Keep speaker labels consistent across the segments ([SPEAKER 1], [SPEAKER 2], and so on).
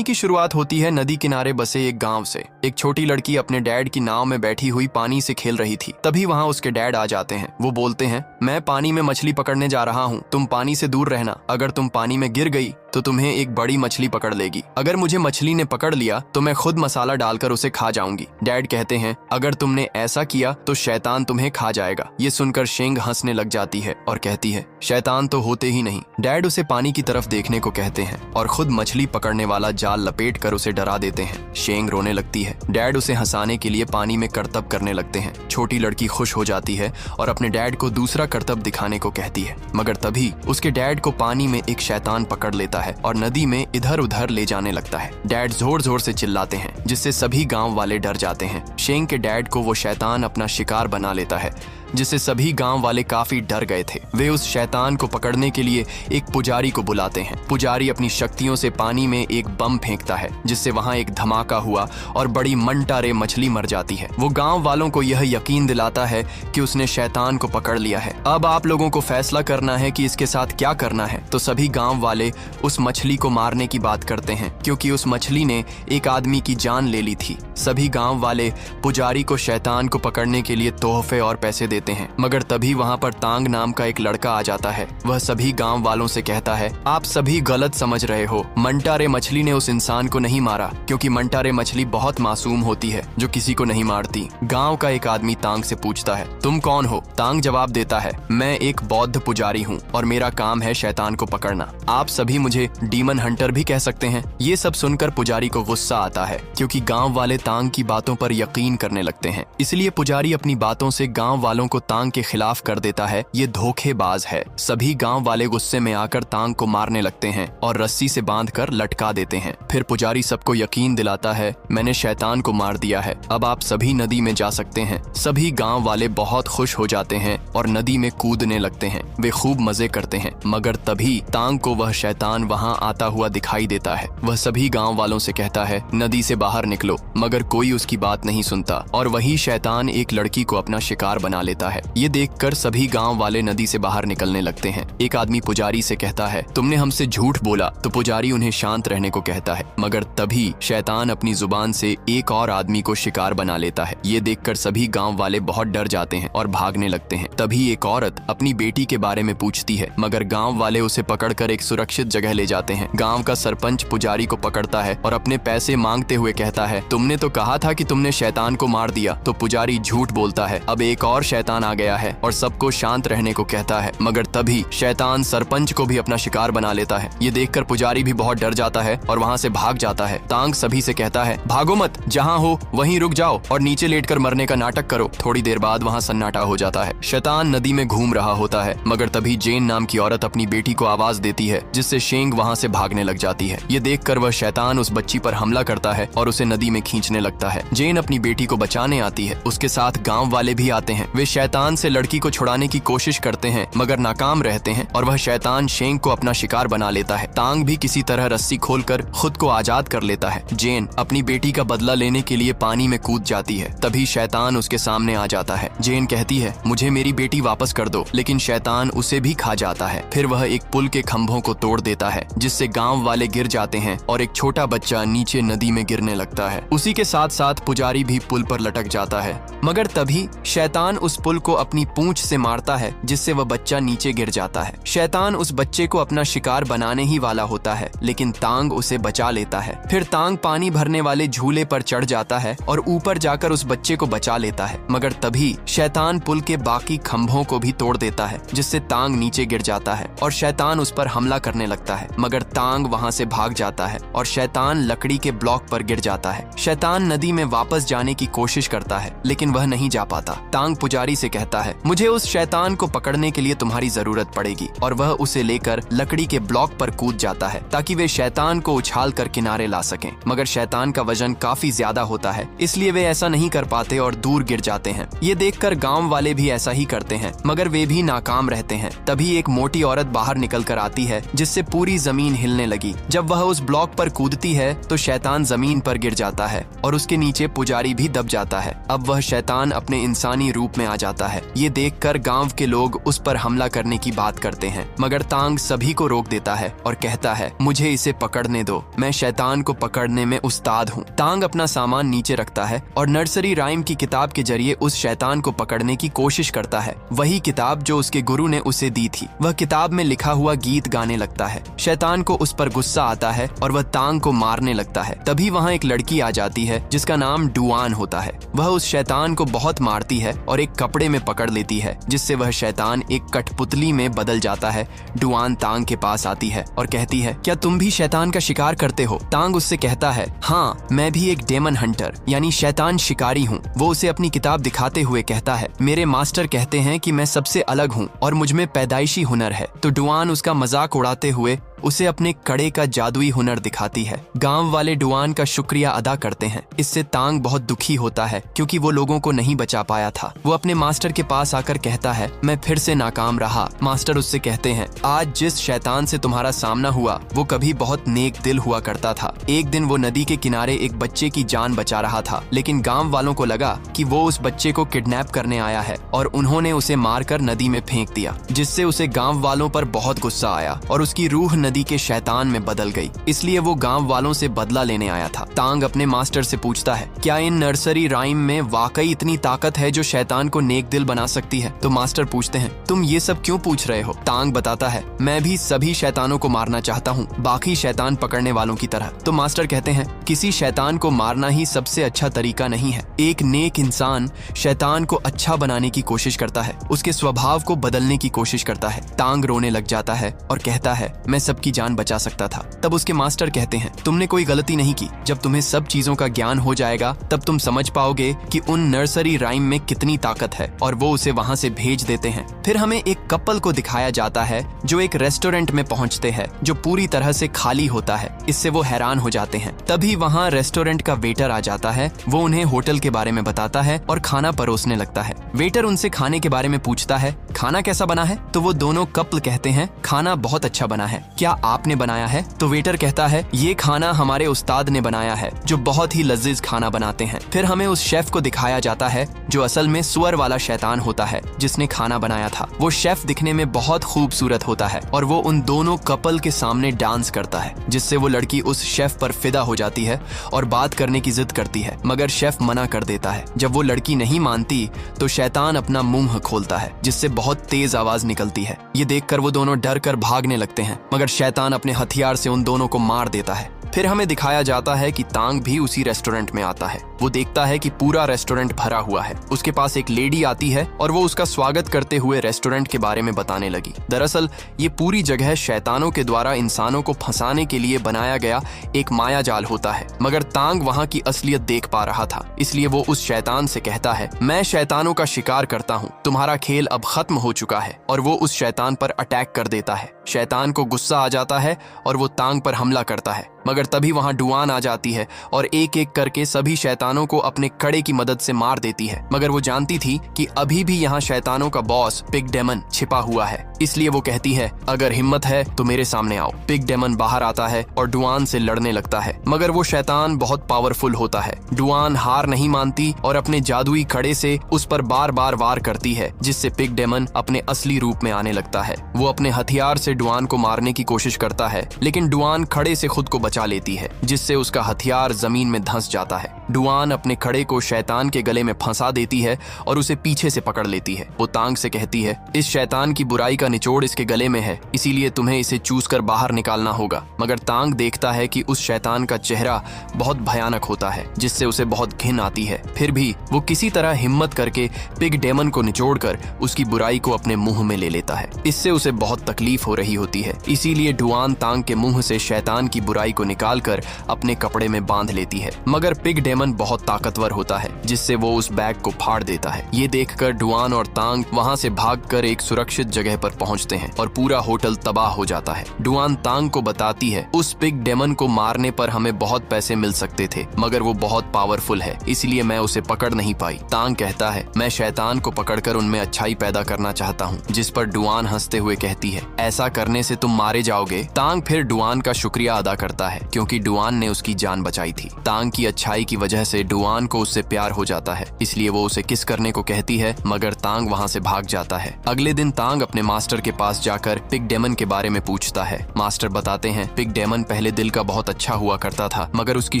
[SPEAKER 1] कहानी की शुरुआत होती है नदी किनारे बसे एक गांव से। एक छोटी लड़की अपने डैड की नाव में बैठी हुई पानी से खेल रही थी। तभी वहां उसके डैड आ जाते हैं। वो बोलते हैं, मैं पानी में मछली पकड़ने जा रहा हूँ, तुम पानी से दूर रहना। अगर तुम पानी में गिर गई तो तुम्हें एक बड़ी मछली पकड़ लेगी। अगर मुझे मछली ने पकड़ लिया तो मैं खुद मसाला डालकर उसे खा जाऊंगी। डैड कहते हैं, अगर तुमने ऐसा किया तो शैतान तुम्हें खा जाएगा। ये सुनकर शेंग हंसने लग जाती है और कहती है, शैतान तो होते ही नहीं। डैड उसे पानी की तरफ देखने को कहते हैं और खुद मछली पकड़ने वाला जाल लपेट कर उसे डरा देते हैं। शेंग रोने लगती है। डैड उसे हंसाने के लिए पानी में करतब करने लगते हैं। छोटी लड़की खुश हो जाती है और अपने डैड को दूसरा करतब दिखाने को कहती है, मगर तभी उसके डैड को पानी में एक शैतान पकड़ लेता है और नदी में इधर उधर ले जाने लगता है। डैड जोर जोर से चिल्लाते हैं जिससे सभी गांव वाले डर जाते हैं। शेंग के डैड को वो शैतान अपना शिकार बना लेता है जिससे सभी गांव वाले काफी डर गए थे। वे उस शैतान को पकड़ने के लिए एक पुजारी को बुलाते हैं। पुजारी अपनी शक्तियों से पानी में एक बम फेंकता है जिससे वहां एक धमाका हुआ और बड़ी मनटारे मछली मर जाती है। वो गांव वालों को यह यकीन दिलाता है कि उसने शैतान को पकड़ लिया है। अब आप लोगों को फैसला करना है कि इसके साथ क्या करना है। तो सभी गांव वाले उस मछली को मारने की बात करते हैं क्योंकि उस मछली ने एक आदमी की जान ले ली थी। सभी गांव वाले पुजारी को शैतान को पकड़ने के लिए तोहफे और पैसे देते हैं, मगर तभी वहां पर तांग नाम का एक लड़का आ जाता है। वह सभी गांव वालों से कहता है, आप सभी गलत समझ रहे हो। मंटारे मछली ने उस इंसान को नहीं मारा क्योंकि मंटारे मछली बहुत मासूम होती है जो किसी को नहीं मारती। गांव का एक आदमी तांग से पूछता है, तुम कौन हो? तांग जवाब देता है, मैं एक बौद्ध पुजारी हूँ और मेरा काम है शैतान को पकड़ना। आप सभी मुझे डीमन हंटर भी कह सकते हैं। ये सब सुनकर पुजारी को गुस्सा आता है क्योंकि गांव वाले तांग की बातों पर यकीन करने लगते हैं। इसलिए पुजारी अपनी बातों से गांव वालों को तांग के खिलाफ कर देता है। ये धोखेबाज है। सभी गांव वाले गुस्से में आकर तांग को मारने लगते हैं और रस्सी से बांधकर लटका देते हैं। फिर पुजारी सबको यकीन दिलाता है, मैंने शैतान को मार दिया है, अब आप सभी नदी में जा सकते हैं। सभी गांव वाले बहुत खुश हो जाते हैं और नदी में कूदने लगते हैं। वे खूब मजे करते हैं, मगर तभी तांग को वह शैतान वहां आता हुआ दिखाई देता है। वह सभी गांव वालों से कहता है, नदी से बाहर निकलो, मगर कोई उसकी बात नहीं सुनता और वही शैतान एक लड़की को अपना शिकार बना लेता है। ये देखकर सभी गांव वाले नदी से बाहर निकलने लगते हैं। एक आदमी पुजारी से कहता है, तुमने हमसे झूठ बोला। तो पुजारी उन्हें शांत रहने को कहता है, मगर तभी शैतान अपनी जुबान से एक और आदमी को शिकार बना लेता है। ये देखकर सभी गांव वाले बहुत डर जाते हैं और भागने लगते हैं। तभी एक औरत अपनी बेटी के बारे में पूछती है, मगर गांव वाले उसे पकड़कर एक सुरक्षित जगह ले जाते हैं। गांव का सरपंच पुजारी को पकड़ता है और अपने पैसे मांगते हुए कहता है, तुमने तो कहा था कि तुमने शैतान को मार दिया। तो पुजारी झूठ बोलता है। अब एक और शैतान आ गया है और सबको शांत रहने को कहता है, मगर तभी शैतान सरपंच को भी अपना शिकार बना लेता है। ये देखकर पुजारी भी बहुत डर जाता है और वहाँ से भाग जाता है। तांग सभी से कहता है, भागो मत, जहाँ हो वहीं रुक जाओ और नीचे लेटकर मरने का नाटक करो। थोड़ी देर बाद वहाँ सन्नाटा हो जाता है। शैतान नदी में घूम रहा होता है, मगर तभी जेन नाम की औरत अपनी बेटी को आवाज देती है जिससे शेंग वहाँ से भागने लग जाती है। ये देखकर वह शैतान उस बच्ची पर हमला करता है और उसे नदी में खींचने लगता है। जेन अपनी बेटी को बचाने आती है। उसके साथ गाँव वाले भी आते हैं। वे शैतान से लड़की को छुड़ाने की कोशिश करते हैं मगर नाकाम रहते हैं और वह शैतान शेंग को अपना शिकार बना लेता है। तांग भी किसी तरह रस्सी खोलकर खुद को आजाद कर लेता है। जेन अपनी बेटी का बदला लेने के लिए पानी में कूद जाती है। तभी शैतान उसके सामने आ जाता है। जेन कहती है, मुझे मेरी बेटी वापस कर दो, लेकिन शैतान उसे भी खा जाता है। फिर वह एक पुल के खंभों को तोड़ देता है जिससे गाँव वाले गिर जाते हैं और एक छोटा बच्चा नीचे नदी में गिरने लगता है। उसी के साथ साथ पुजारी भी पुल पर लटक जाता है, मगर तभी शैतान उस पुल को अपनी पूंछ से मारता है जिससे वह बच्चा नीचे गिर जाता है। शैतान उस बच्चे को अपना शिकार बनाने ही वाला होता है, लेकिन तांग उसे बचा लेता है। फिर तांग पानी भरने वाले झूले पर चढ़ जाता है और ऊपर जाकर उस बच्चे को बचा लेता है, मगर तभी शैतान पुल के बाकी खंभों को भी तोड़ देता है जिससे तांग नीचे गिर जाता है और शैतान उस पर हमला करने लगता है, मगर तांग वहां से भाग जाता है और शैतान लकड़ी के ब्लॉक पर गिर जाता है। शैतान नदी में वापस जाने की कोशिश करता है, लेकिन वह नहीं जा पाता। तांग पुजारी से कहता है, मुझे उस शैतान को पकड़ने के लिए तुम्हारी जरूरत पड़ेगी, और वह उसे लेकर लकड़ी के ब्लॉक पर कूद जाता है ताकि वे शैतान को उछाल कर किनारे ला सकें। मगर शैतान का वजन काफी ज्यादा होता है, इसलिए वे ऐसा नहीं कर पाते और दूर गिर जाते हैं। ये देखकर गांव वाले भी ऐसा ही करते हैं, मगर वे भी नाकाम रहते हैं। तभी एक मोटी औरत बाहर निकल कर आती है जिससे पूरी जमीन हिलने लगी। जब वह उस ब्लॉक पर कूदती है तो शैतान जमीन पर गिर जाता है और उसके नीचे पुजारी भी दब जाता है। अब वह शैतान अपने इंसानी रूप में आ जाता है। ये देखकर गांव के लोग उस पर हमला करने की बात करते हैं, मगर तांग सभी को रोक देता है और कहता है मुझे इसे पकड़ने दो, मैं शैतान को पकड़ने में उस्ताद हूँ। तांग अपना सामान नीचे रखता है और नर्सरी राइम की किताब के जरिए उस शैतान को पकड़ने की कोशिश करता है, वही किताब जो उसके गुरु ने उसे दी थी। वह किताब में लिखा हुआ गीत गाने लगता है। शैतान को उस पर गुस्सा आता है और वह तांग को मारने लगता है। तभी वहाँ एक लड़की आ जाती है जिसका नाम डुआन होता है। वह उस शैतान को बहुत मारती है और एक कपड़े में पकड़ लेती है, जिससे वह शैतान एक कठपुतली में बदल जाता है। डुआन तांग के पास आती है और कहती है क्या तुम भी शैतान का शिकार करते हो? तांग उससे कहता है हाँ, मैं भी एक डेमन हंटर यानी शैतान शिकारी हूँ। वो उसे अपनी किताब दिखाते हुए कहता है मेरे मास्टर कहते हैं कि मैं सबसे अलग हूँ और मुझमें पैदाइशी हुनर है। तो डुआन उसका मजाक उड़ाते हुए उसे अपने कड़े का जादुई हुनर दिखाती है। गांव वाले डुआन का शुक्रिया अदा करते हैं। इससे तांग बहुत दुखी होता है क्योंकि वो लोगों को नहीं बचा पाया था। वो अपने मास्टर के पास आकर कहता है मैं फिर से नाकाम रहा। मास्टर उससे कहते हैं आज जिस शैतान से तुम्हारा सामना हुआ वो कभी बहुत नेक दिल हुआ करता था। एक दिन वो नदी के किनारे एक बच्चे की जान बचा रहा था, लेकिन गाँव वालों को लगा कि वो उस बच्चे को किडनैप करने आया है और उन्होंने उसे मारकर नदी में फेंक दिया, जिससे उसे गाँव वालों पर बहुत गुस्सा आया और उसकी रूह नदी के शैतान में बदल गई। इसलिए वो गांव वालों से बदला लेने आया था। तांग अपने मास्टर से पूछता है क्या इन नर्सरी राइम में वाकई इतनी ताकत है जो शैतान को नेक दिल बना सकती है? तो मास्टर पूछते हैं तुम ये सब क्यों पूछ रहे हो? तांग बताता है मैं भी सभी शैतानों को मारना चाहता हूँ, बाकी शैतान पकड़ने वालों की तरह। तो मास्टर कहते हैं किसी शैतान को मारना ही सबसे अच्छा तरीका नहीं है। एक नेक इंसान शैतान को अच्छा बनाने की कोशिश करता है, उसके स्वभाव को बदलने की कोशिश करता है। तांग रोने लग जाता है और कहता है मैं सबकी जान बचा सकता था। तब उसके मास्टर कहते हैं तुमने कोई गलती नहीं की। जब तुम्हें सब चीजों का ज्ञान हो जाएगा तब तुम समझ पाओगे कि उन नर्सरी राइम में कितनी ताकत है, और वो उसे वहां से भेज देते हैं। फिर हमें एक कपल को दिखाया जाता है जो एक रेस्टोरेंट में पहुंचते हैं जो पूरी तरह से खाली होता है। इससे वो हैरान हो जाते हैं। तभी वहां रेस्टोरेंट का वेटर आ जाता है। वो उन्हें होटल के बारे में बताता है और खाना परोसने लगता है। वेटर उनसे खाने के बारे में पूछता है खाना कैसा बना है? तो वो दोनों कपल कहते हैं खाना बहुत अच्छा बना है, क्या आपने बनाया है? तो वेटर कहता है ये खाना हमारे उस्ताद ने बनाया है जो बहुत ही लजीज खाना बनाते हैं। फिर हमें उस शेफ को दिखाया जाता है जो असल में सुअर वाला शैतान होता है जिसने खाना बनाया था। वो शेफ दिखने में बहुत खूबसूरत होता है और वो उन दोनों कपल के सामने डांस करता है, जिससे वो लड़की उस शेफ पर फिदा हो जाती है और बात करने की जिद करती है, मगर शेफ मना कर देता है। जब वो लड़की नहीं मानती तो शैतान अपना मुंह खोलता है जिससे बहुत तेज आवाज निकलती है। ये देखकर वो दोनों डर कर भागने लगते हैं, मगर शैतान अपने हथियार से उन दोनों को मार देता है। फिर हमें दिखाया जाता है कि तांग भी उसी रेस्टोरेंट में आता है। वो देखता है कि पूरा रेस्टोरेंट भरा हुआ है। उसके पास एक लेडी आती है और वो उसका स्वागत करते हुए रेस्टोरेंट के बारे में बताने लगी। दरअसल ये पूरी जगह शैतानों के द्वारा इंसानों को फंसाने के लिए बनाया गया एक माया जाल होता है, मगर तांग वहाँ की असलियत देख पा रहा था। इसलिए वो उस शैतान से कहता है मैं शैतानों का शिकार करता हूँ, तुम्हारा खेल अब खत्म हो चुका है। और वो उस शैतान पर अटैक कर देता है। शैतान को गुस्सा आ जाता है और वो तांग पर हमला करता है, मगर तभी वहां डुआन आ जाती है और एक एक करके सभी शैतानों को अपने कड़े की मदद से मार देती है। मगर वो जानती थी कि अभी भी यहाँ शैतानों का बॉस पिग डेमन छिपा हुआ है, इसलिए वो कहती है अगर हिम्मत है तो मेरे सामने आओ। पिग डेमन बाहर आता है और डुआन से लड़ने लगता है, मगर वो शैतान बहुत पावरफुल होता है। डुआन हार नहीं मानती और अपने जादुई कड़े से उस पर बार बार वार करती है, जिससे पिग डेमन अपने असली रूप में आने लगता है। वो अपने हथियार से डुआन को मारने की कोशिश करता है, लेकिन डुआन खड़े से खुद को बचा लेती है, जिससे उसका हथियार जमीन में धंस जाता है। डुआन अपने खड़े को शैतान के गले में फंसा देती है और उसे पीछे से पकड़ लेती है। वो तांग से कहती है इस शैतान की बुराई का निचोड़ इसके गले में है, इसीलिए तुम्हें इसे चूस कर बाहर निकालना होगा। मगर तांग देखता है कि उस शैतान का चेहरा बहुत भयानक होता है, जिससे उसे बहुत घिन आती है। फिर भी वो किसी तरह हिम्मत करके पिग डेमन को निचोड़कर उसकी बुराई को अपने मुंह में ले लेता है। इससे उसे बहुत तकलीफ हो रही होती है, इसीलिए डुआन तांग के मुंह से शैतान की बुराई को निकालकर अपने कपड़े में बांध लेती है। मगर पिग डेमन बहुत ताकतवर होता है, जिससे वो उस बैग को फाड़ देता है। ये देखकर डुआन और तांग वहां से भागकर एक सुरक्षित जगह पर पहुंचते हैं और पूरा होटल तबाह हो जाता है। डुआन तांग को बताती है उस पिग डेमन को मारने पर हमें बहुत पैसे मिल सकते थे, मगर वो बहुत पावरफुल है, इसलिए मैं उसे पकड़ नहीं पाई। तांग कहता है मैं शैतान को पकड़कर उनमें अच्छाई पैदा करना चाहता हूँ, जिस पर डुआन हंसते हुए कहती है ऐसा करने से तुम मारे जाओगे। तांग फिर डुआन का शुक्रिया अदा करता है क्योंकि डुआन ने उसकी जान बचाई थी। तांग की अच्छाई की वजह वजह से डुआन को उससे प्यार हो जाता है, इसलिए वो उसे किस करने को कहती है, मगर तांग वहाँ से भाग जाता है। अगले दिन तांग अपने मास्टर के पास जाकर पिग डेमन के बारे में पूछता है। मास्टर बताते हैं पिग डेमन पहले दिल का बहुत अच्छा हुआ करता था, मगर उसकी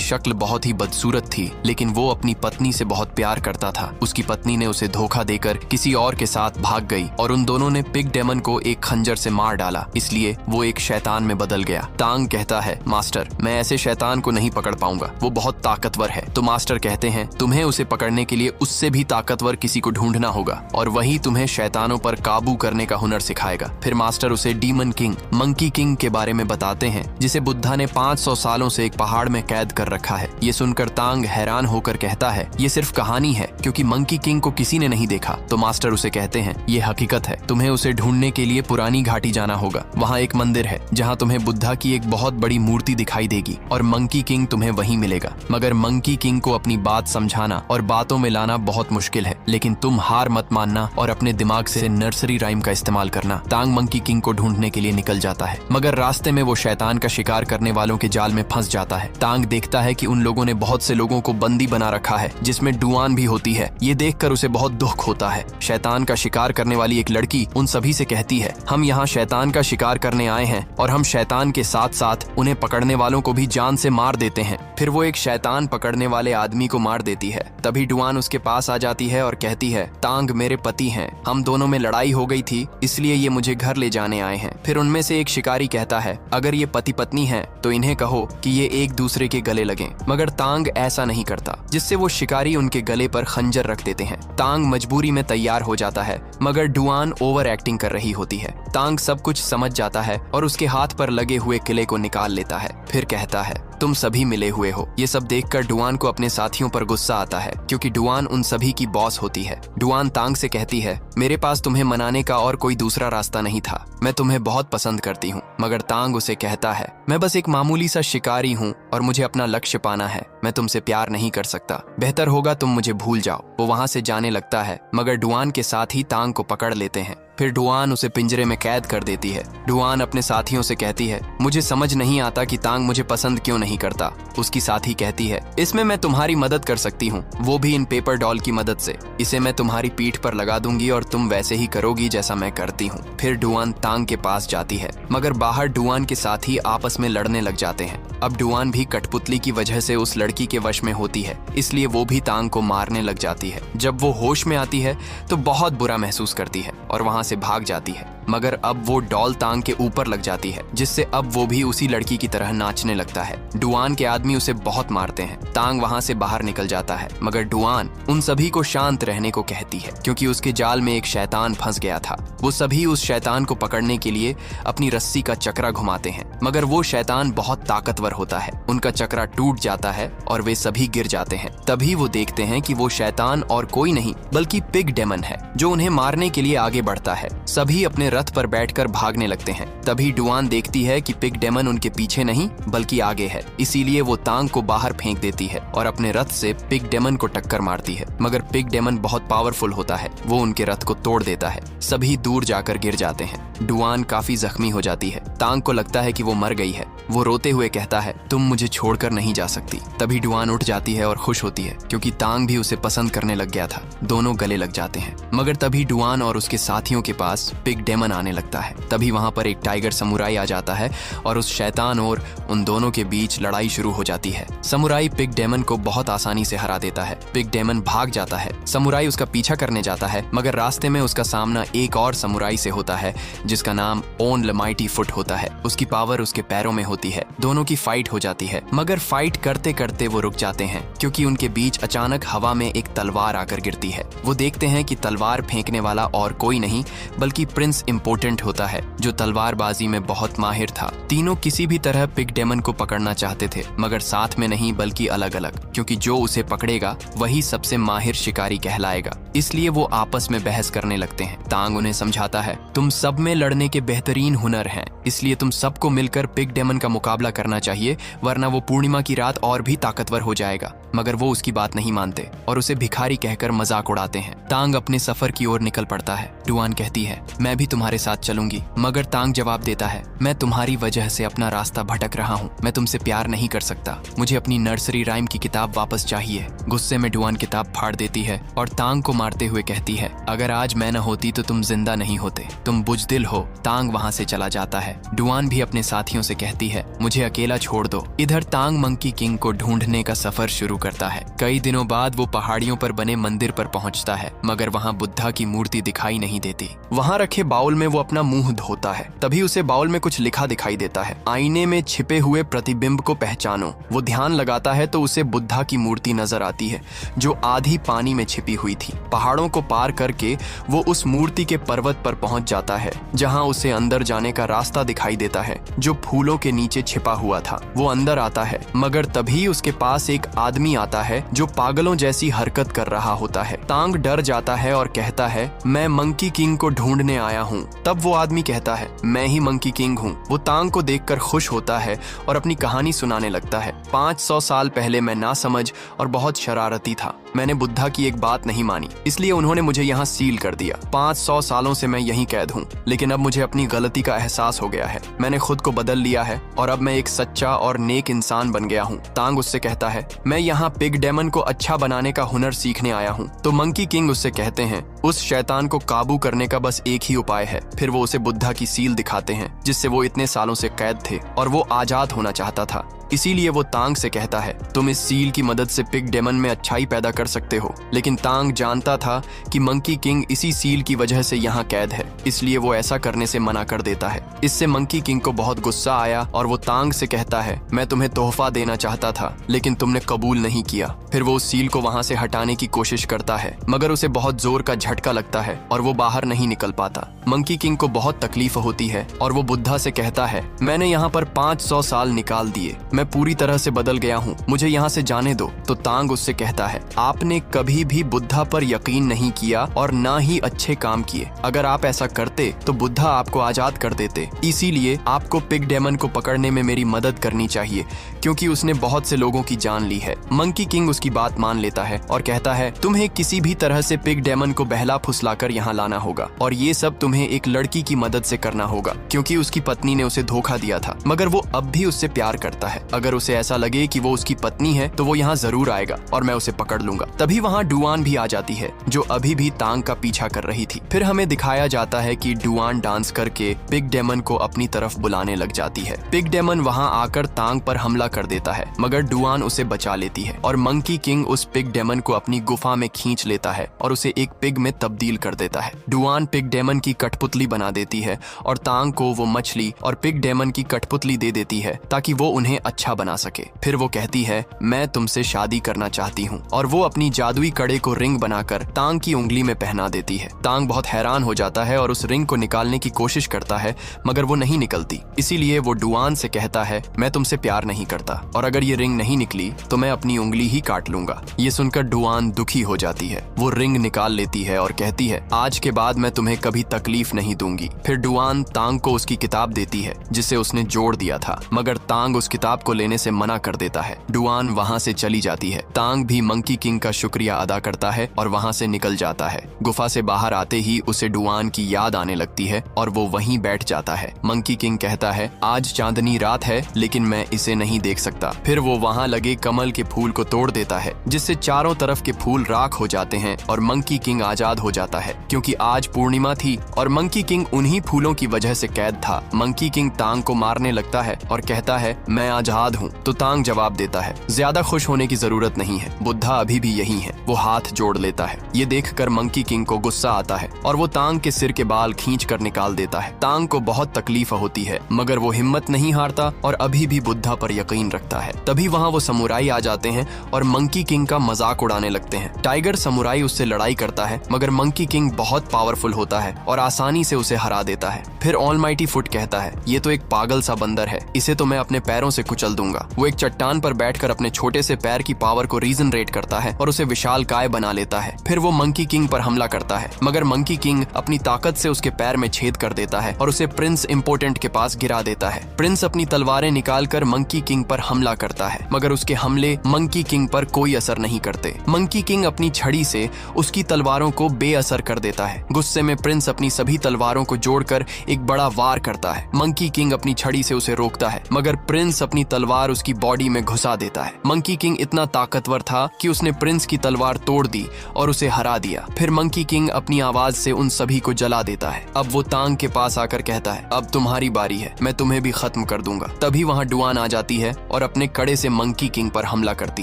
[SPEAKER 1] शक्ल बहुत ही बदसूरत थी, लेकिन वो अपनी पत्नी से बहुत प्यार करता था। उसकी पत्नी ने उसे धोखा देकर किसी और के साथ भाग गई और उन दोनों ने पिग डेमन को एक खंजर से मार डाला, इसलिए वो एक शैतान में बदल गया। तांग कहता है मास्टर, मैं ऐसे शैतान को नहीं पकड़ पाऊंगा, वो बहुत ताकतवर है। तो मास्टर कहते हैं तुम्हें उसे पकड़ने के लिए उससे भी ताकतवर किसी को ढूंढना होगा और वही तुम्हें शैतानों पर काबू करने का हुनर सिखाएगा। फिर मास्टर उसे डीमन किंग, मंकी किंग के बारे में बताते हैं, जिसे बुद्धा ने 500 सालों से एक पहाड़ में कैद कर रखा है। ये सुनकर तांग हैरान होकर कहता है ये सिर्फ कहानी है, क्योंकि मंकी किंग को किसी ने नहीं देखा। तो मास्टर उसे कहते हैं ये हकीकत है, तुम्हें उसे ढूंढने के लिए पुरानी घाटी जाना होगा। वहाँ एक मंदिर है जहाँ तुम्हें बुद्धा की एक बहुत बड़ी मूर्ति दिखाई देगी और मंकी किंग तुम्हें वहीं मिलेगा। मगर मंकी किंग को अपनी बात समझाना और बातों में लाना बहुत मुश्किल है, लेकिन तुम हार मत मानना और अपने दिमाग से नर्सरी राइम का इस्तेमाल करना। तांग मंकी किंग को ढूंढने के लिए निकल जाता है, मगर रास्ते में वो शैतान का शिकार करने वालों के जाल में फंस जाता है। तांग देखता है कि उन लोगों ने बहुत से लोगों को बंदी बना रखा है, जिसमें डुआन भी होती है। ये देखकर उसे बहुत दुख होता है। शैतान का शिकार करने वाली एक लड़की उन सभी से कहती है हम यहाँ शैतान का शिकार करने आए हैं और हम शैतान के साथ साथ उन्हें पकड़ने वालों को भी जान से मार देते हैं। फिर वो एक शैतान पकड़ने वाले आदमी को मार देती है। तभी डुआन उसके पास आ जाती है और कहती है तांग मेरे पति हैं, हम दोनों में लड़ाई हो गई थी, इसलिए ये मुझे घर ले जाने आए हैं। फिर उनमें से एक शिकारी कहता है अगर ये पति पत्नी हैं तो इन्हें कहो कि ये एक दूसरे के गले लगें, मगर तांग ऐसा नहीं करता, जिससे वो शिकारी उनके गले पर खंजर रख देते हैं। तांग मजबूरी में तैयार हो जाता है, मगर डुआन ओवर एक्टिंग कर रही होती है। तांग सब कुछ समझ जाता है और उसके हाथ पर लगे हुए किले को निकाल लेता है। फिर कहता है तुम सभी मिले हुए हो। ये सब देखकर डुआन को अपने साथियों पर गुस्सा आता है, क्योंकि डुआन उन सभी की बॉस होती है। डुआन तांग से कहती है मेरे पास तुम्हें मनाने का और कोई दूसरा रास्ता नहीं था, मैं तुम्हें बहुत पसंद करती हूँ। मगर तांग उसे कहता है मैं बस एक मामूली सा शिकारी हूँ और मुझे अपना लक्ष्य पाना है, मैं तुमसे प्यार नहीं कर सकता, बेहतर होगा तुम मुझे भूल जाओ। वो वहाँ से जाने लगता है, मगर डुआन के साथ ही तांग को पकड़ लेते हैं। फिर डुआन उसे पिंजरे में कैद कर देती है। डुआन अपने साथियों से कहती है मुझे समझ नहीं आता कि तांग मुझे पसंद क्यों नहीं करता। उसकी साथी कहती है इसमें मैं तुम्हारी मदद कर सकती हूँ, वो भी इन पेपर डॉल की मदद से। इसे मैं तुम्हारी पीठ पर लगा दूंगी और तुम वैसे ही करोगी जैसा मैं करती हूँ। फिर डुआन तांग के पास जाती है, मगर बाहर डुआन के साथी आपस में लड़ने लग जाते हैं। अब डुआन भी कठपुतली की वजह से उस लड़की के वश में होती है, इसलिए वो भी तांग को मारने लग जाती है। जब वो होश में आती है तो बहुत बुरा महसूस करती है और वहाँ से भाग जाती है, मगर अब वो डॉल तांग के ऊपर लग जाती है, जिससे अब वो भी उसी लड़की की तरह नाचने लगता है। डुआन के आदमी उसे बहुत मारते हैं। तांग वहाँ से बाहर निकल जाता है, मगर डुआन उन सभी को शांत रहने को कहती है, क्योंकि उसके जाल में एक शैतान फंस गया था। वो सभी उस शैतान को पकड़ने के लिए अपनी रस्सी का चक्रा घुमाते हैं, मगर वो शैतान बहुत ताकतवर होता है। उनका चक्रा टूट जाता है और वे सभी गिर जाते हैं। तभी वो देखते हैं कि वो शैतान और कोई नहीं बल्कि पिग डेमन है, जो उन्हें मारने के लिए आगे बढ़ता है। सभी अपने रथ पर बैठकर भागने लगते हैं। तभी डुआन देखती है कि पिग डेमन उनके पीछे नहीं बल्कि आगे है, इसीलिए वो तांग को बाहर फेंक देती है और अपने रथ से पिग डेमन को टक्कर मारती है। मगर पिग डेमन बहुत पावरफुल होता है, वो उनके रथ को तोड़ देता है। सभी दूर जाकर गिर जाते हैं। डुआन काफी जख्मी हो जाती है। तांग को लगता है कि वो मर गई है। वो रोते हुए कहता है तुम मुझे छोड़कर नहीं जा सकती। तभी डुआन उठ जाती है और खुश होती है, क्योंकि तांग भी उसे पसंद करने लग गया था। दोनों गले लग जाते हैं। मगर तभी डुआन और उसके साथियों के पास पिग डेमन आने लगता है। तभी वहाँ पर एक टाइगर समुराई आ जाता है और उस शैतान और उन दोनों के बीच लड़ाई शुरू हो जाती है। समुराई पिग डेमन को बहुत आसानी से हरा देता है। पिग डेमन भाग जाता है। समुराई उसका पीछा करने जाता है, मगर रास्ते में उसका सामना एक और समुराई से होता है, जिसका नाम ओन द माइटी फुट होता है। उसकी पावर उसके पैरों में होती है। दोनों की फाइट हो जाती है, मगर फाइट करते करते वो रुक जाते हैं, क्योंकि उनके बीच अचानक हवा में एक तलवार आकर गिरती है। वो देखते हैं कि तलवार फेंकने वाला और कोई नहीं बल्कि प्रिंस इम्पोर्टेंट होता है, जो तलवारबाजी में बहुत माहिर था। तीनों किसी भी तरह पिग डेमन को पकड़ना चाहते थे, मगर साथ में नहीं बल्कि अलग अलग, क्योंकि जो उसे पकड़ेगा वही सबसे माहिर शिकारी कहलाएगा। इसलिए वो आपस में बहस करने लगते हैं। तांग उन्हें समझाता है तुम सब में लड़ने के बेहतरीन हुनर हैं, इसलिए तुम सबको मिलकर पिग डेमन का मुकाबला करना चाहिए, वरना वो पूर्णिमा की रात और भी ताकतवर हो जाएगा। मगर वो उसकी बात नहीं मानते और उसे भिखारी कहकर मजाक उड़ाते हैं। तांग अपने सफर की ओर निकल पड़ता है। डुआन कहती है, मैं भी तुम्हारे साथ चलूंगी, मगर तांग जवाब देता है, मैं तुम्हारी वजह से अपना रास्ता भटक रहा हूँ, मैं तुमसे प्यार नहीं कर सकता, मुझे अपनी नर्सरी राइम की किताब वापस चाहिए। गुस्से में डुआन किताब फाड़ देती है और तांग को मारते हुए कहती है, अगर आज मैं न होती तो तुम जिंदा नहीं होते, तुम बुजदिल हो। तांग वहाँ से चला जाता है। डुआन भी अपने साथियों से कहती है, मुझे अकेला छोड़ दो। इधर तांग मंकी किंग को ढूंढने का सफर शुरू करता है। कई दिनों बाद वो पहाड़ियों पर बने मंदिर पर पहुंचता है, मगर वहाँ बुद्धा की मूर्ति दिखाई नहीं देती। वहाँ रखे बाउल में वो अपना मुंह धोता है, तभी उसे बाउल में कुछ लिखा दिखाई देता है, आईने में छिपे हुए प्रतिबिंब को पहचानो। वो ध्यान लगाता है तो उसे बुद्धा की मूर्ति नजर आती है, जो आधी पानी में छिपी हुई थी। पहाड़ों को पार करके वो उस मूर्ति के पर्वत पर पहुंच जाता है, जहां उसे अंदर जाने का रास्ता दिखाई देता है, जो फूलों के नीचे छिपा हुआ था। वो अंदर आता है, मगर तभी उसके पास एक आदमी आता है जो पागलों जैसी हरकत कर रहा होता है। तांग डर जाता है और कहता है, मैं मंकी किंग को ढूंढने आया हूँ। तब वो आदमी कहता है, मैं ही मंकी किंग हूँ। वो तांग को देखकर खुश होता है और अपनी कहानी सुनाने लगता है। 500 साल पहले मैं नासमझ और बहुत शरारती था। मैंने बुद्धा की एक बात नहीं मानी, इसलिए उन्होंने मुझे यहाँ सील कर दिया। 500 सालों से मैं यहीं कैद हूँ, लेकिन अब मुझे अपनी गलती का एहसास हो गया है। मैंने खुद को बदल लिया है और अब मैं एक सच्चा और नेक इंसान बन गया हूँ। तांग उससे कहता है, मैं यहाँ पिग डेमन को अच्छा बनाने का हुनर सीखने आया हूँ। तो मंकी किंग उससे कहते हैं, उस शैतान को काबू करने का बस एक ही उपाय है। फिर वो उसे बुद्धा की सील दिखाते हैं, जिससे वो इतने सालों से कैद थे और वो आजाद होना चाहता था। इसीलिए वो तांग से कहता है, तुम इस सील की मदद से पिग डेमन में अच्छाई पैदा कर सकते हो। लेकिन तांग जानता था कि मंकी किंग इसी सील की वजह से यहाँ कैद है, इसलिए वो ऐसा करने से मना कर देता है। इससे मंकी किंग को बहुत गुस्सा आया और वो तांग से कहता है, मैं तुम्हें तोहफा देना चाहता था, लेकिन तुमने कबूल नहीं किया। फिर वो उस सील को वहाँ से हटाने की कोशिश करता है, मगर उसे बहुत जोर का झटका लगता है और वो बाहर नहीं निकल पाता। मंकी किंग को बहुत तकलीफ होती है और वो बुद्धा से कहता है, मैंने यहाँ पर 500 साल निकाल दिए, मैं पूरी तरह से बदल गया हूँ, मुझे यहाँ से जाने दो। तो तांग उससे कहता है, आपने कभी भी बुद्धा पर यकीन नहीं किया और ना ही अच्छे काम किए। अगर आप ऐसा करते तो बुद्धा आपको आजाद कर देते। इसीलिए आपको पिग डेमन को पकड़ने में मेरी मदद करनी चाहिए, क्योंकि उसने बहुत से लोगों की जान ली है। मंकी किंग उसकी बात मान लेता है और कहता है, तुम्हें किसी भी तरह से पिग डेमन को बहला फुसलाकर यहाँ लाना होगा, और ये सब तुम्हें एक लड़की की मदद से करना होगा, क्योंकि उसकी पत्नी ने उसे धोखा दिया था, मगर वो अब भी उससे प्यार करता है। अगर उसे ऐसा लगे कि वो उसकी पत्नी है तो वो यहाँ जरूर आएगा और मैं उसे पकड़ लूंगा। तभी वहाँ डुआन भी आ जाती है, जो अभी भी तांग का पीछा कर रही थी। फिर हमें दिखाया जाता है कि डुआन डांस करके पिग डेमन को अपनी तरफ बुलाने लग जाती है। पिग डेमन वहाँ आकर तांग पर हमला कर देता है, मगर डुआन उसे बचा लेती है और मंकी किंग उस पिग डेमन को अपनी गुफा में खींच लेता है और उसे एक पिग में तब्दील कर देता है। डुआन पिग डेमन की कठपुतली बना देती है और तांग को वो मछली और पिग डेमन की कठपुतली दे देती है ताकि वो उन्हें अच्छा बना सके। फिर वो कहती है, मैं तुमसे शादी करना चाहती हूँ, और वो अपनी जादुई कड़े को रिंग बनाकर तांग की उंगली में पहना देती है। तांग बहुत हैरान हो जाता है और उस रिंग को निकालने की कोशिश करता है, मगर वो नहीं निकलती। इसीलिए वो डुआन से कहता है, मैं तुमसे प्यार नहीं करता, और अगर ये रिंग नहीं निकली तो मैं अपनी उंगली ही काट लूंगा। ये सुनकर डुआन दुखी हो जाती है। वो रिंग निकाल लेती है और कहती है, आज के बाद मैं तुम्हें कभी तकलीफ नहीं दूंगी। फिर डुआन तांग को उसकी किताब देती है, जिसे उसने जोड़ दिया था, मगर तांग उस किताब को लेने से मना कर देता है। डुआन वहाँ से चली जाती है। तांग भी मंकी किंग का शुक्रिया अदा करता है और वहाँ से निकल जाता है। गुफा से बाहर आते ही उसे डुआन की याद आने लगती है और वो वहीं बैठ जाता है। मंकी किंग कहता है, आज चांदनी रात है, लेकिन मैं इसे नहीं देख सकता। फिर वो वहाँ लगे कमल के फूल को तोड़ देता है, जिससे चारों तरफ के फूल राख हो जाते हैं और मंकी किंग आजाद हो जाता है, क्योंकि आज पूर्णिमा थी और मंकी किंग उन्हीं फूलों की वजह से कैद था। मंकी किंग तांग को मारने लगता है और कहता है, मैं आजाद हूँ। तो तांग जवाब देता है, ज्यादा खुश होने की जरूरत नहीं है, बुद्धा अभी भी यहीं है। वो हाथ जोड़ लेता है। ये देखकर मंकी किंग को गुस्सा आता है और वो तांग के सिर के बाल खींच कर निकाल देता है। तांग को बहुत तकलीफ होती है, मगर वो हिम्मत नहीं हारता और अभी भी बुद्धा पर यकीन रखता है। तभी वहाँ वो समुराई आ जाते हैं और मंकी किंग का मजाक उड़ाने लगते हैं। टाइगर समुराई उससे लड़ाई करता है, मगर मंकी किंग बहुत पावरफुल होता है और आसानी से उसे हरा देता है। फिर ऑलमाइटी फुट कहता है, ये तो एक पागल सा बंदर है, इसे तो मैं अपने पैरों से कुचल चल दूंगा। वो एक चट्टान पर बैठकर अपने छोटे से पैर की पावर को रीजनरेट करता है और उसे विशालकाय बना लेता है। फिर वो मंकी किंग पर हमला करता है, मगर मंकी किंग अपनी ताकत से उसके पैर में छेद कर देता है और उसे प्रिंस इम्पोर्टेंट के पास गिरा देता है। प्रिंस अपनी तलवारें निकालकर मंकी किंग पर हमला करता है, मगर उसके हमले मंकी किंग पर कोई असर नहीं करते। मंकी किंग अपनी छड़ी से उसकी तलवारों को बेअसर कर देता है। गुस्से में प्रिंस अपनी सभी तलवारों को जोड़कर एक बड़ा वार करता है। मंकी किंग अपनी छड़ी से उसे रोकता है, मगर प्रिंस अपनी तलवार उसकी बॉडी में घुसा देता है। मंकी किंग इतना ताकतवर था कि उसने प्रिंस की तलवार तोड़ दी और उसे हरा दिया। फिर मंकी किंग अपनी आवाज से उन सभी को जला देता है। अब वो तांग के पास आकर कहता है, अब तुम्हारी बारी है, मैं तुम्हें भी खत्म कर दूंगा। तभी वहाँ डुआन आ जाती है और अपने कड़े से मंकी किंग पर हमला करती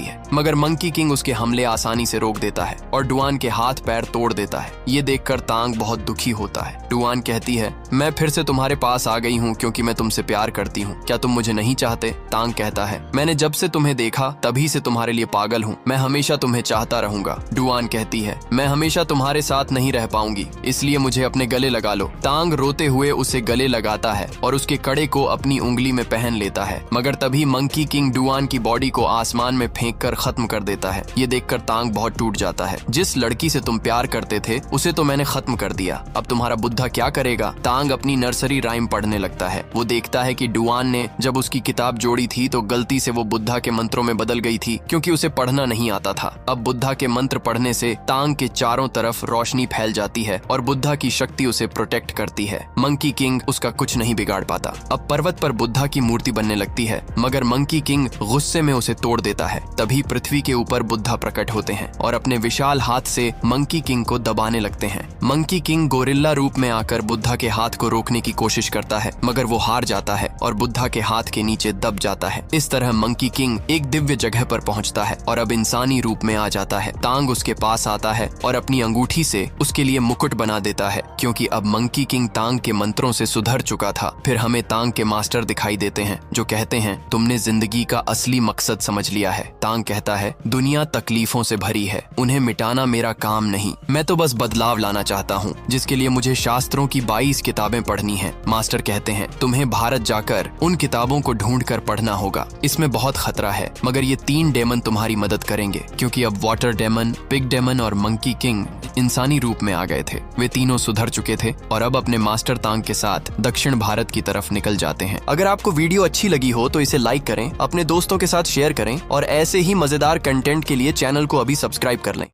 [SPEAKER 1] है, मगर मंकी किंग उसके हमले आसानी से रोक देता है और डुआन के हाथ पैर तोड़ देता है। ये देखकर तांग बहुत दुखी होता है। डुआन कहती है, मैं फिर से तुम्हारे पास आ गई हूँ क्योंकि मैं तुमसे प्यार करती हूँ। क्या तुम मुझे नहीं चाहते? तांग कहता है, मैंने जब से तुम्हें देखा तभी से तुम्हारे लिए पागल हूँ। मैं हमेशा तुम्हें चाहता रहूंगा। डुआन कहती है, मैं हमेशा तुम्हारे साथ नहीं रह पाऊंगी, इसलिए मुझे अपने गले लगा लो। तांग रोते हुए उसे गले लगाता है और उसके कड़े को अपनी उंगली में पहन लेता है, मगर तभी मंकी किंग डुआन की बॉडी को आसमान में फेंक कर खत्म कर देता है। ये देखकर तांग बहुत टूट जाता है। जिस लड़की से तुम प्यार करते थे उसे तो मैंने खत्म कर दिया, अब तुम्हारा बुद्धा क्या करेगा? तांग अपनी नर्सरी राइम पढ़ने लगता है। वो देखता है कि डुआन ने जब उसकी किताब जोड़ी थी तो गलती से वो बुद्धा के मंत्रों में बदल गई थी क्योंकि उसे पढ़ना नहीं आता था। अब बुद्धा के मंत्र पढ़ने से तांग के चारों तरफ रोशनी फैल जाती है और बुद्धा की शक्ति उसे प्रोटेक्ट करती है। मंकी किंग उसका कुछ नहीं बिगाड़ पाता। अब पर्वत पर बुद्धा की मूर्ति बनने लगती है, मगर मंकी किंग गुस्से में उसे तोड़ देता है। तभी पृथ्वी के ऊपर बुद्धा प्रकट होते हैं और अपने विशाल हाथ से मंकी किंग को दबाने लगते हैं। मंकी किंग गोरिल्ला रूप में आकर बुद्धा के हाथ को रोकने की कोशिश करता है, मगर वो हार जाता है और बुद्धा के हाथ के नीचे दब जाता है। इस तरह मंकी किंग एक दिव्य जगह पर पहुंचता है और अब इंसानी रूप में आ जाता है। तांग उसके पास आता है और अपनी अंगूठी से उसके लिए मुकुट बना देता है, क्योंकि अब मंकी किंग तांग के मंत्रों से सुधर चुका था। फिर हमें तांग के मास्टर दिखाई देते हैं जो कहते हैं, तुमने जिंदगी का असली मकसद समझ लिया है। तांग कहता है, दुनिया तकलीफों से भरी है, उन्हें मिटाना मेरा काम नहीं, मैं तो बस बदलाव लाना चाहता हूँ, जिसके लिए मुझे शास्त्रों की 22 किताबें पढ़नी है। मास्टर कहते हैं, तुम्हें भारत जाकर उन किताबों को ढूंढ कर पढ़ना होगा, इसमें बहुत खतरा है, मगर ये 3 डेमन तुम्हारी मदद करेंगे, क्योंकि अब वाटर डेमन, पिग डेमन और मंकी किंग इंसानी रूप में आ गए थे। वे तीनों सुधर चुके थे और अब अपने मास्टर तांग के साथ दक्षिण भारत की तरफ निकल जाते हैं। अगर आपको वीडियो अच्छी लगी हो तो इसे लाइक करें, अपने दोस्तों के साथ शेयर करें और ऐसे ही मजेदार कंटेंट के लिए चैनल को अभी सब्सक्राइब कर लें।